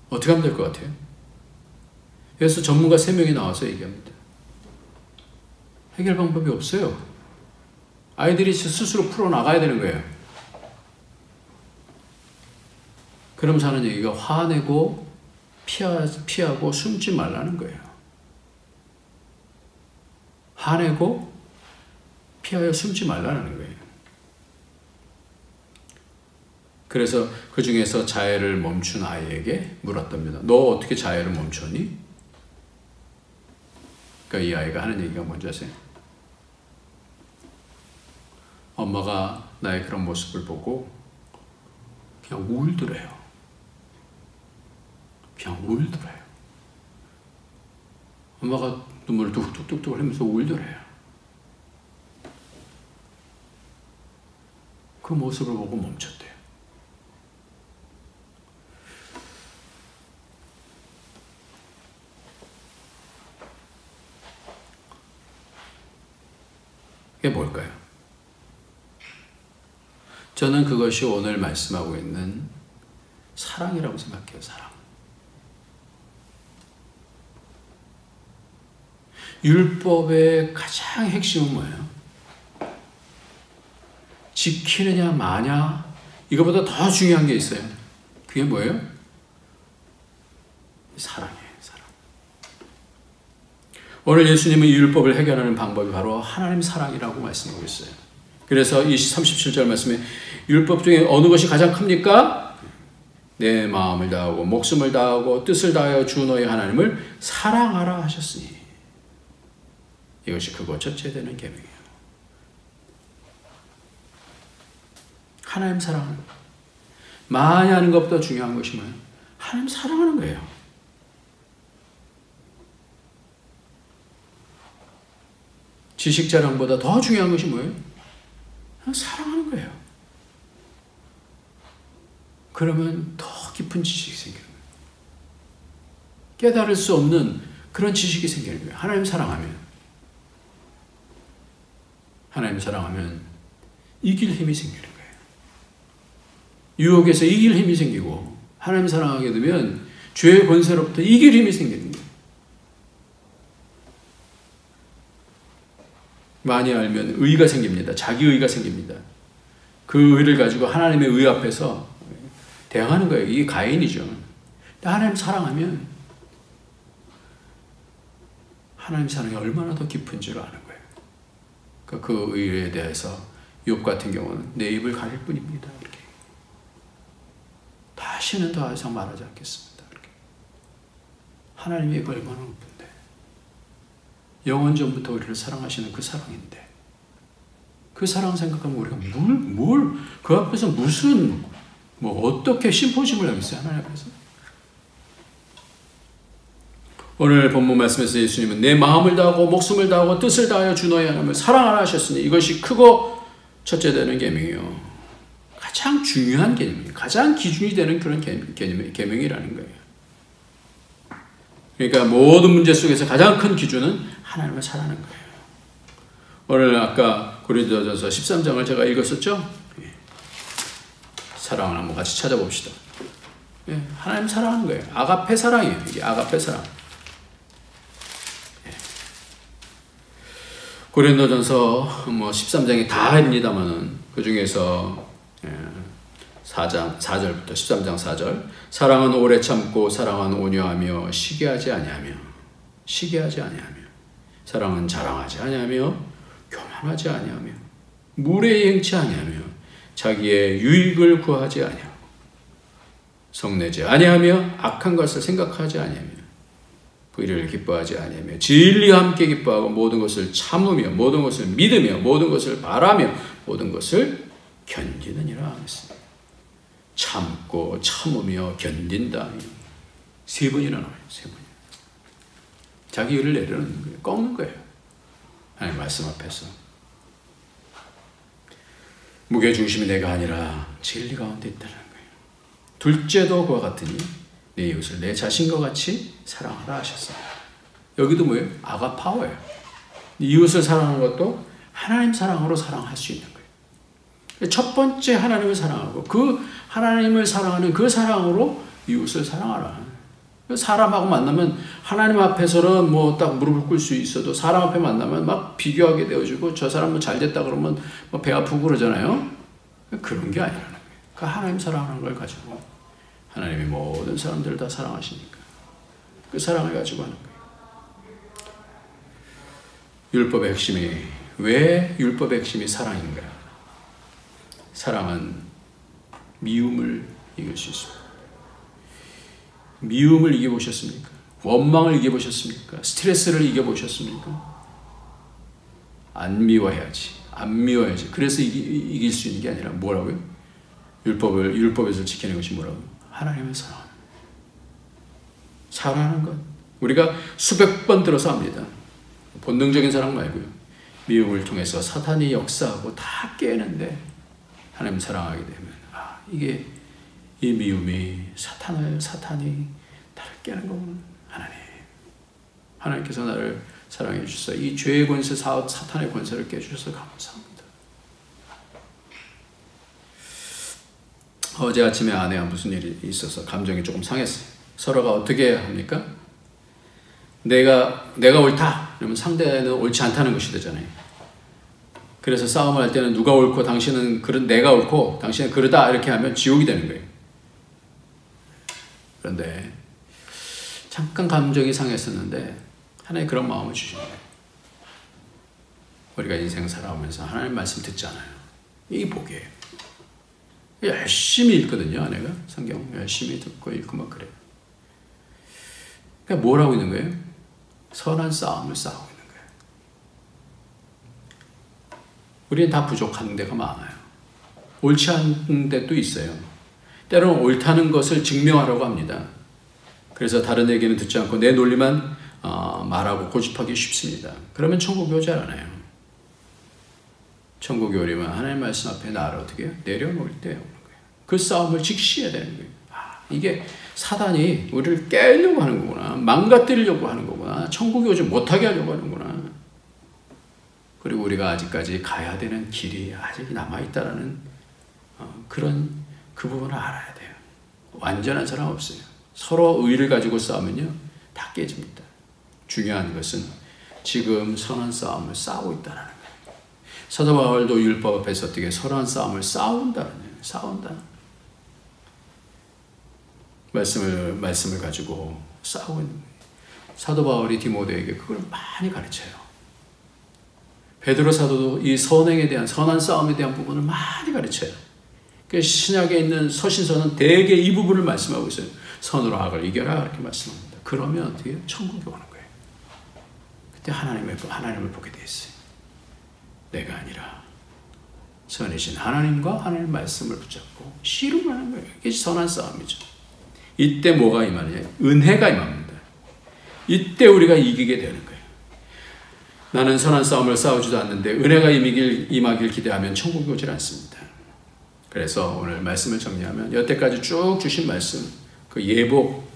어떻게 하면 될 것 같아요? 그래서 전문가 3명이 나와서 얘기합니다. 해결 방법이 없어요. 아이들이 스스로 풀어나가야 되는 거예요. 그러면서 하는 얘기가 화내고 피하고 숨지 말라는 거예요. 화내고 피하여 숨지 말라는 거예요. 그래서 그 중에서 자해를 멈춘 아이에게 물었답니다. 너 어떻게 자해를 멈췄니? 그러니까 이 아이가 하는 얘기가 뭔지 아세요? 엄마가 나의 그런 모습을 보고 그냥 울더래요. 그냥 울더래요. 엄마가 눈물을 뚝뚝뚝뚝 흘리면서 울더래요. 그 모습을 보고 멈췄대요. 이게 뭘까요? 저는 그것이 오늘 말씀하고 있는 사랑이라고 생각해요. 사랑. 율법의 가장 핵심은 뭐예요? 지키느냐 마냐 이거보다 더 중요한 게 있어요. 그게 뭐예요? 사랑이에요. 사랑. 오늘 예수님은 이 율법을 해결하는 방법이 바로 하나님 사랑이라고 말씀하고 있어요. 그래서 이 37절 말씀에 율법 중에 어느 것이 가장 큽니까? 내 마음을 다하고 목숨을 다하고 뜻을 다하여 주 너의 하나님을 사랑하라 하셨으니 이것이 크고 첫째 되는 계명이에요. 하나님 사랑하는 것. 많이 하는 것보다 중요한 것이 뭐예요? 하나님 사랑하는 거예요. 지식 자랑보다 더 중요한 것이 뭐예요? 그냥 사랑하는 거예요. 그러면 더 깊은 지식이 생기는 거예요. 깨달을 수 없는 그런 지식이 생기는 거예요. 하나님 사랑하면. 하나님 사랑하면 이길 힘이 생기는 거예요. 유혹에서 이길 힘이 생기고 하나님 사랑하게 되면 죄의 권세로부터 이길 힘이 생기는 거예요. 많이 알면 의가 생깁니다. 자기의가 생깁니다. 그 의를 가지고 하나님의 의 앞에서 대항하는 거예요. 이게 가인이죠. 하나님 사랑하면 하나님 사랑이 얼마나 더 깊은지를 아는 거예요. 그 의에 대해서 욥 같은 경우는 내 입을 가릴 뿐입니다. 이렇게. 다시는 더 이상 말하지 않겠습니다. 이렇게. 하나님이 이거 얼마나 높은데. 영원 전부터 우리를 사랑하시는 그 사랑인데. 그 사랑 생각하면 우리가 그 앞에서 무슨, 어떻게 심포심을 하겠어요? 하나님 앞에서. 오늘 본문 말씀에서 예수님은 내 마음을 다하고 목숨을 다하고 뜻을 다하여 주 너의 하나님을 사랑하라 하셨으니 이것이 크고 첫째 되는 계명이요. 가장 중요한 계명이에요. 가장 기준이 되는 그런 계명이라는 거예요. 그러니까 모든 문제 속에서 가장 큰 기준은 하나님을 사랑하는 거예요. 오늘 아까 고린도전서 13장을 제가 읽었었죠? 사랑을 한번 같이 찾아봅시다. 하나님 사랑하는 거예요. 아가페 사랑이에요. 이게 아가페 사랑. 고린도전서 13장이 다 합니다만은 그 중에서 4절부터 13장 4절 사랑은 오래 참고 사랑은 온유하며 시기하지 아니하며 사랑은 자랑하지 아니하며 교만하지 아니하며 무례히 행치 아니하며 자기의 유익을 구하지 아니하고 성내지 아니하며 악한 것을 생각하지 아니하며 의를 기뻐하지 아니하며 진리와 함께 기뻐하고 모든 것을 참으며 모든 것을 믿으며 모든 것을 바라며 모든 것을 견디느니라 하였습니다. 참고 참으며 견딘다. 세 번이나 나와요. 세 번. 자기 의를 내려놓는 거예요. 꺾는 거예요. 하나님 말씀 앞에서. 무게중심이 내가 아니라 진리 가운데 있다는 거예요. 둘째도 그와 같으니 내 이웃을 내 자신과 같이 사랑하라 하셨습니다. 여기도 뭐예요? 아가파워예요. 이웃을 사랑하는 것도 하나님 사랑으로 사랑할 수 있는 거예요. 첫 번째 하나님을 사랑하고 그 하나님을 사랑하는 그 사랑으로 이웃을 사랑하라. 사람하고 만나면 하나님 앞에서는 뭐 딱 무릎을 꿇을 수 있어도 사람 앞에 만나면 막 비교하게 되어지고 저 사람은 잘 됐다 그러면 뭐 배 아프고 그러잖아요. 그런 게 아니라는 거예요. 그 하나님 사랑하는 걸 가지고 하나님이 모든 사람들을 다 사랑하시니까 그 사랑을 가지고 하는 거예요. 율법의 핵심이 왜 율법의 핵심이 사랑인가? 사랑은 미움을 이길 수 있습니다. 미움을 이겨보셨습니까? 원망을 이겨보셨습니까? 스트레스를 이겨보셨습니까? 안 미워해야지. 안 미워해야지. 그래서 이길 수 있는 게 아니라 뭐라고요? 율법에서 지키는 것이 뭐라고요? 하나님을 사랑하는 것. 사랑하는 것. 우리가 수백 번 들어서 합니다. 본능적인 사랑 말고요. 미움을 통해서 사탄이 역사하고 다 깨는데 하나님 사랑하게 되면 이게 이 미움이 사탄이 나를 깨는 거구나. 하나님께서 나를 사랑해 주셔서 이 죄의 권세, 사탄의 권세를 깨주셔서 감사합니다. 어제 아침에 아내와 무슨 일이 있어서 감정이 조금 상했어요. 서로가 어떻게 합니까? 내가 옳다. 그러면 상대는 옳지 않다는 것이 되잖아요. 그래서 싸움을 할 때는 누가 옳고 당신은 내가 옳고 당신은 그러다 이렇게 하면 지옥이 되는 거예요. 그런데 잠깐 감정이 상했었는데 하나님 그런 마음을 주시는 거예요. 우리가 인생 살아오면서 하나님 말씀 듣잖아요. 이게 복이에요. 열심히 읽거든요. 아내가 성경 열심히 듣고 읽고 막 그래요. 그러니까 뭘 하고 있는 거예요? 선한 싸움을 싸우고 있는 거예요. 우리는 다 부족한 데가 많아요. 옳지 않은 데도 있어요. 때로는 옳다는 것을 증명하려고 합니다. 그래서 다른 얘기는 듣지 않고 내 논리만 말하고 고집하기 쉽습니다. 그러면 천국이 오지 않아요. 천국이 오려면 하나님 말씀 앞에 나를 어떻게 해요? 내려놓을 때 오는 거예요. 그 싸움을 직시해야 되는 거예요. 이게 사단이 우리를 깨려고 하는 거구나. 망가뜨리려고 하는 거구나. 천국이 오지 못하게 하려고 하는구나. 그리고 우리가 아직까지 가야 되는 길이 아직 남아있다라는 그 부분을 알아야 돼요. 완전한 사람 없어요. 서로 의를 가지고 싸우면요 다 깨집니다. 중요한 것은 지금 선한 싸움을 싸우고 있다는 거예요. 사도 바울도 율법 앞에서 어떻게 선한 싸움을 싸운다는 거예요. 싸운다. 말씀을 가지고 싸우고 있는 거예요. 사도 바울이 디모데에게 그걸 많이 가르쳐요. 베드로 사도도 이 선행에 대한 선한 싸움에 대한 부분을 많이 가르쳐요. 신약에 있는 서신서는 대개 이 부분을 말씀하고 있어요. 선으로 악을 이겨라 이렇게 말씀합니다. 그러면 어떻게 천국이 오는 거예요. 그때 하나님을 보게 돼 있어요. 내가 아니라 선이신 하나님과 하나님의 말씀을 붙잡고 씨름하는 거예요. 이게 선한 싸움이죠. 이때 뭐가 임하느냐? 은혜가 임합니다. 이때 우리가 이기게 되는 거예요. 나는 선한 싸움을 싸우지도 않는데 은혜가 임하길 기대하면 천국이 오질 않습니다. 그래서 오늘 말씀을 정리하면 여태까지 쭉 주신 말씀, 그 예복.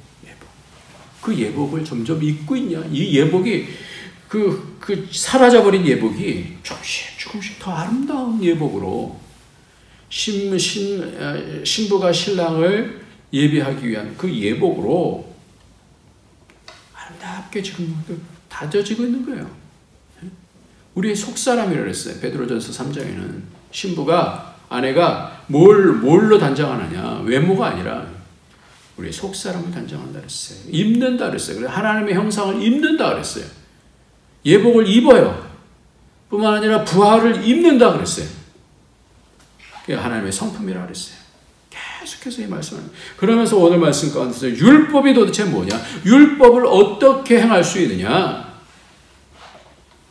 그 예복을 점점 잊고 있냐? 이 예복이 그 사라져버린 예복이 조금씩 더 아름다운 예복으로 신부가 신랑을 예비하기 위한 그 예복으로 아름답게 지금 다져지고 있는 거예요. 우리의 속사람이라고 했어요. 베드로전서 3장에는 아내가 뭘로 단장하느냐? 외모가 아니라 우리의 속사람을 단장한다 그랬어요. 입는다 그랬어요. 그래서 하나님의 형상을 입는다 그랬어요. 예복을 입어요. 뿐만 아니라 부하를 입는다 그랬어요. 그게 하나님의 성품이라고 그랬어요. 계속해서 이 말씀을. 그러면서 오늘 말씀 가운데서 율법이 도대체 뭐냐? 율법을 어떻게 행할 수 있느냐?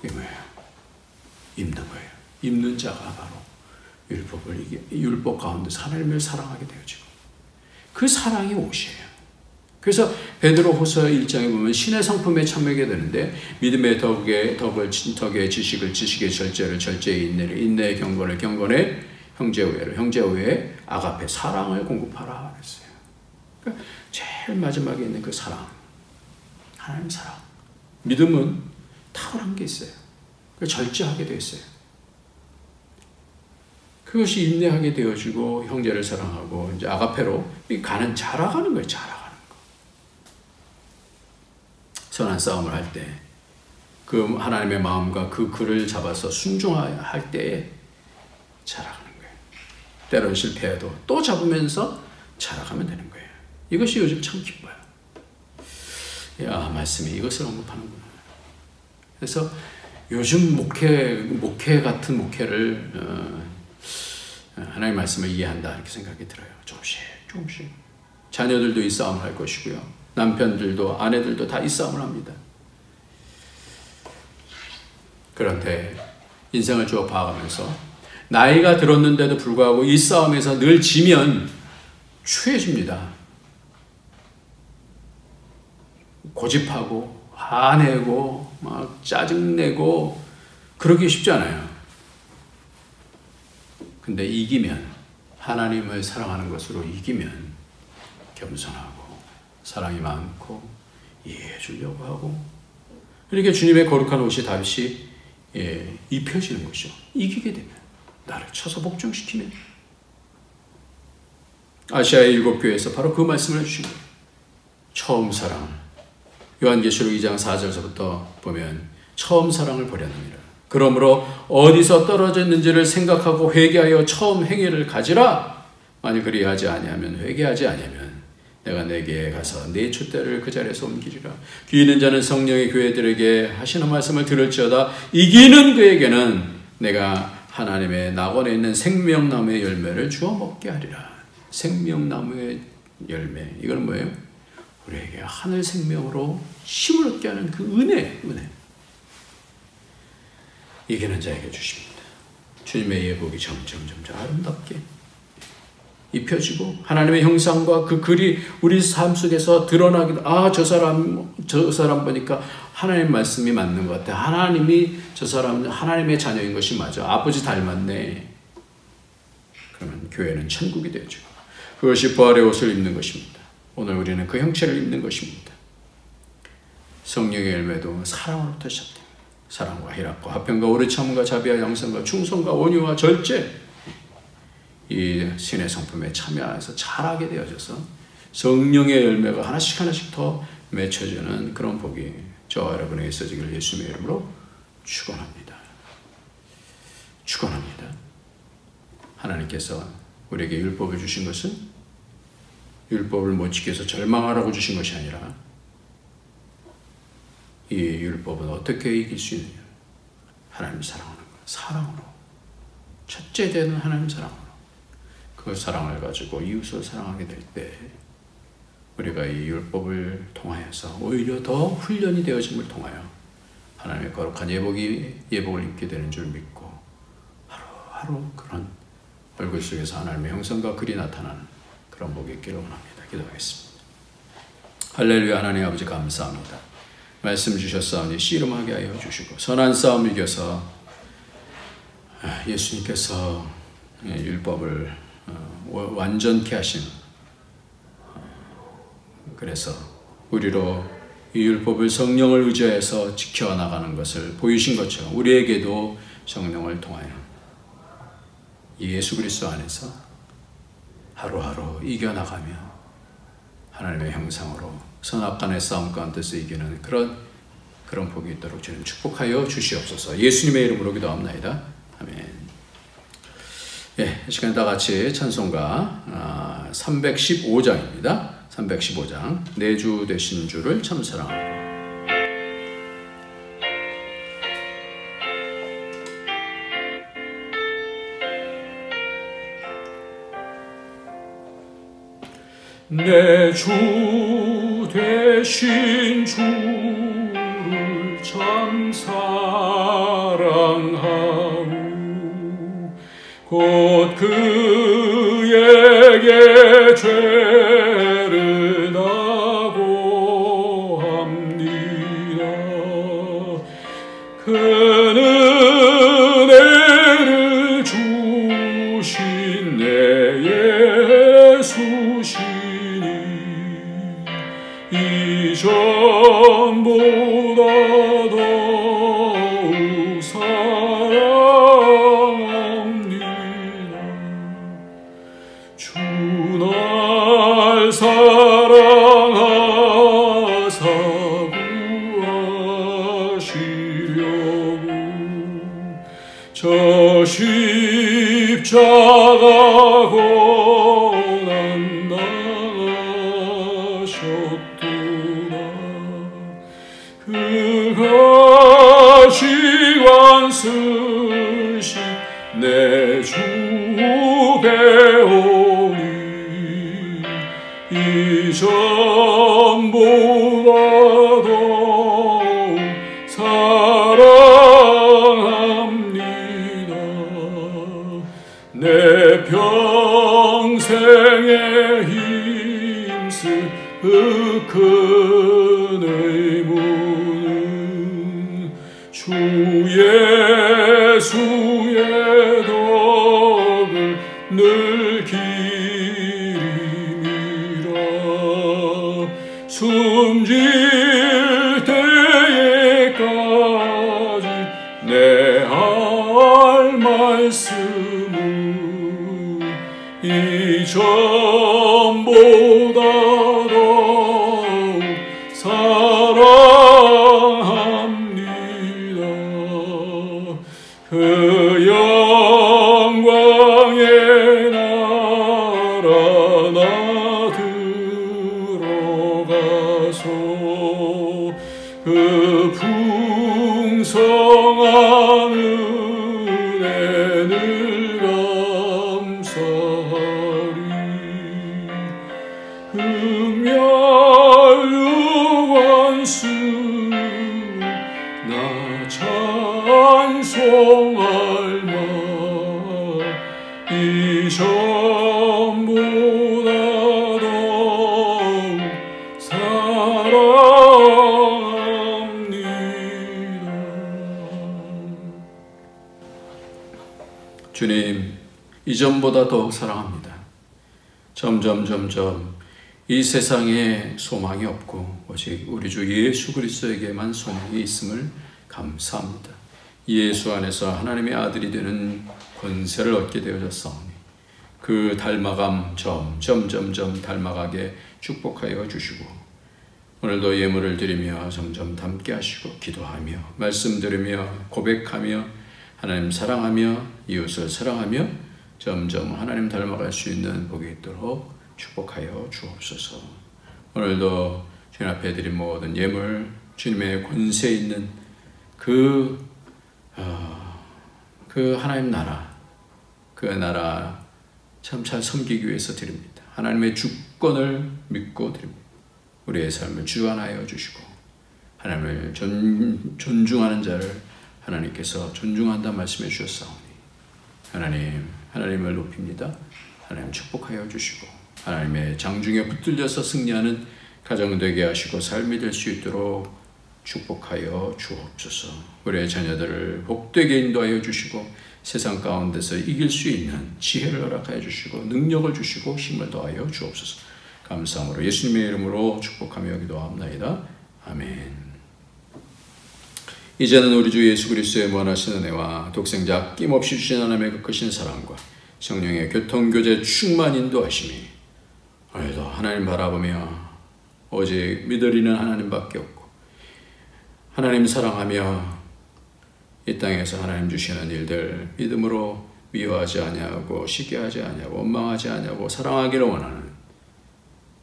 이게 뭐예요? 입는 거예요. 입는 자가 바로 율법 가운데서 하나님을 사랑하게 되어지고 그 사랑이 옷이에요. 그래서 베드로후서 1장에 보면 신의 성품에 참여하게 되는데 믿음의 덕의 지식을 지식의 절제를 절제의 인내를 인내의 경건을 경건에 형제 우애를 형제 우애에 아가페 사랑을 공급하라 그랬어요. 그러니까 제일 마지막에 있는 그 사랑, 하나님 사랑, 믿음은 탁월한 게 있어요. 절제하게 되어 있어요. 그것이 인내하게 되어지고 형제를 사랑하고 이제 아가페로 자라가는 거예요. 자라가는 거. 선한 싸움을 할 때 그 하나님의 마음과 그 글을 잡아서 순종할 때에 자라가는 거예요. 때로는 실패해도 또 잡으면서 자라가면 되는 거예요. 이것이 요즘 참 기뻐요. 말씀이 이것을 언급하는구나. 그래서 요즘 목회 같은 목회를 하나님의 말씀을 이해한다 이렇게 생각이 들어요. 조금씩. 자녀들도 이 싸움을 할 것이고요. 남편들도 아내들도 다 이 싸움을 합니다. 그런데 인생을 쭉 봐가면서 나이가 들었는데도 불구하고 이 싸움에서 늘 지면 추해집니다. 고집하고 화내고 막 짜증내고 그러기 쉽지 않아요. 근데 이기면, 하나님을 사랑하는 것으로 이기면 겸손하고 사랑이 많고 이해해 주려고 하고 이렇게 주님의 거룩한 옷이 다시 입혀지는 것이죠. 이기게 되면, 나를 쳐서 복종시키면. 아시아의 7교회에서 바로 그 말씀을 해주신 거예요. 처음 사랑을, 요한계시록 2장 4절서부터 보면 처음 사랑을 버렸느니라. 그러므로 어디서 떨어졌는지를 생각하고 회개하여 처음 행위를 가지라. 만일 그리하지 아니하면, 회개하지 아니하면 내가 내게 가서 네 촛대를 그 자리에서 옮기리라. 귀 있는 자는 성령의 교회들에게 하시는 말씀을 들을지어다. 이기는 그에게는 내가 하나님의 낙원에 있는 생명나무의 열매를 주어 먹게 하리라. 생명나무의 열매, 이건 뭐예요? 우리에게 하늘 생명으로 힘을 얻게 하는 그 은혜. 이기는 자에게 주십니다. 주님의 예복이 점점 아름답게 입혀지고 하나님의 형상과 그 글이 우리 삶 속에서 드러나기도, 저 사람 보니까 하나님 말씀이 맞는 것 같아. 하나님이 저 사람 하나님의 자녀인 것이 맞아. 아버지 닮았네. 그러면 교회는 천국이 되죠. 그것이 부활의 옷을 입는 것입니다. 오늘 우리는 그 형체를 입는 것입니다. 성령의 열매도 사랑으로부터 시작됩니다. 사랑과 희락과 화평과 오래 참음과 자비와 양선과 충성과 온유와 절제, 이 신의 성품에 참여해서 자라게 되어져서 성령의 열매가 하나씩 더 맺혀지는 그런 복이 저와 여러분에게 있어지기를 예수님의 이름으로 축원합니다. 하나님께서 우리에게 율법을 주신 것은 율법을 못 지켜서 절망하라고 주신 것이 아니라, 이 율법은 어떻게 이길 수 있느냐? 하나님 사랑하는 것, 사랑으로, 첫째 되는 하나님 사랑으로, 그 사랑을 가지고 이웃을 사랑하게 될 때 우리가 이 율법을 통하여서 오히려 더 훈련이 되어짐을 통하여 하나님의 거룩한 예복을 입게 되는 줄 믿고 하루하루 그런 얼굴 속에서 하나님의 형상과 글이 나타나는 그런 복이 있기를 원합니다. 기도하겠습니다. 할렐루야. 하나님 아버지 감사합니다. 말씀 주셨사오니 씨름하게 하여 주시고 선한 싸움 이겨서 예수님께서 율법을 완전케 하신, 그래서 우리로 이 율법을 성령을 의지해서 지켜나가는 것을 보이신 것처럼 우리에게도 성령을 통하여 예수 그리스도 안에서 하루하루 이겨나가며 하나님의 형상으로 선악간의 싸움 가운데서 이기는 그런 복이 있도록 주님 축복하여 주시옵소서. 예수님의 이름으로 기도합나이다. 아멘. 이 시간 다 같이 찬송가 315장입니다. 315장 내 주 되신 주를 참 사랑하고. 내 주 되신 주를 참 사랑하오. 곧 그에게 죄를 다고합니다. 큰 은혜를 주신 내 예수시니 이전보다 더욱 사랑합니다. 주 날 사랑하사 구하시려고 저 십자가 고난 당하셨구나. 그가 시간 쓰신 내 주 배우니 이전보다도 사랑합니다. 내 평생에 힘쓸 그 큰 의무는 주 예수의 덕을 늘 기림이라. 숨질 때에까지 내 할 말씀은 이전보다도 사랑합니다. 그 영광의 나라 나 들어가서 그 풍성한 은혜를 감사하리. 흠야유관수 나 찬송할 마. 이전보다도 사랑합니다. 주님, 이전보다 더욱 사랑합니다. 점점 이 세상에 소망이 없고 오직 우리 주 예수 그리스도에게만 소망이 있음을 감사합니다. 예수 안에서 하나님의 아들이 되는 권세를 얻게 되어졌사오니 그 닮아감 점점 닮아가게 축복하여 주시고 오늘도 예물을 드리며 점점 닮게 하시고 기도하며 말씀 들으며 고백하며 하나님 사랑하며 이웃을 사랑하며 점점 하나님 닮아갈 수 있는 복이 있도록 축복하여 주옵소서. 오늘도 주님 앞에 드린 모든 예물 주님의 권세 있는 그 하나님 나라, 그 나라 참 잘 섬기기 위해서 드립니다. 하나님의 주권을 믿고 드립니다. 우리의 삶을 주관하여 주시고 하나님을 존중하는 자를 하나님께서 존중한다 말씀해 주셨사오니 하나님을 높입니다. 하나님 축복하여 주시고 하나님의 장중에 붙들려서 승리하는 가정 되게 하시고 삶이 될 수 있도록 축복하여 주옵소서. 우리의 자녀들을 복되게 인도하여 주시고 세상 가운데서 이길 수 있는 지혜를 허락하여 주시고 능력을 주시고 힘을 더하여 주옵소서. 감사함으로 예수님의 이름으로 축복하며 기도합나이다. 아멘. 이제는 우리 주 예수 그리스도의 무한하신 은혜와 독생자 아낌없이 주신 하나님의 그 크신 사랑과 성령의 교통교제 충만 인도하심이 오늘도 하나님 바라보며 오직 믿으리는 하나님밖에 없고 하나님 사랑하며 이 땅에서 하나님 주시는 일들 믿음으로 미워하지 아니하고 시기하지 아니하고 원망하지 아니하고 사랑하기를 원하는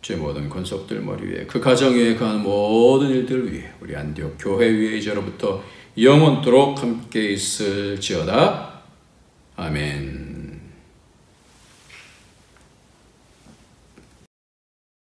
제 모든 권속들 머리 위에 그 가정 위에 그 하는 모든 일들 위에 우리 안디옥 교회 위에 이제로부터 영원토록 함께 있을지어다. 아멘.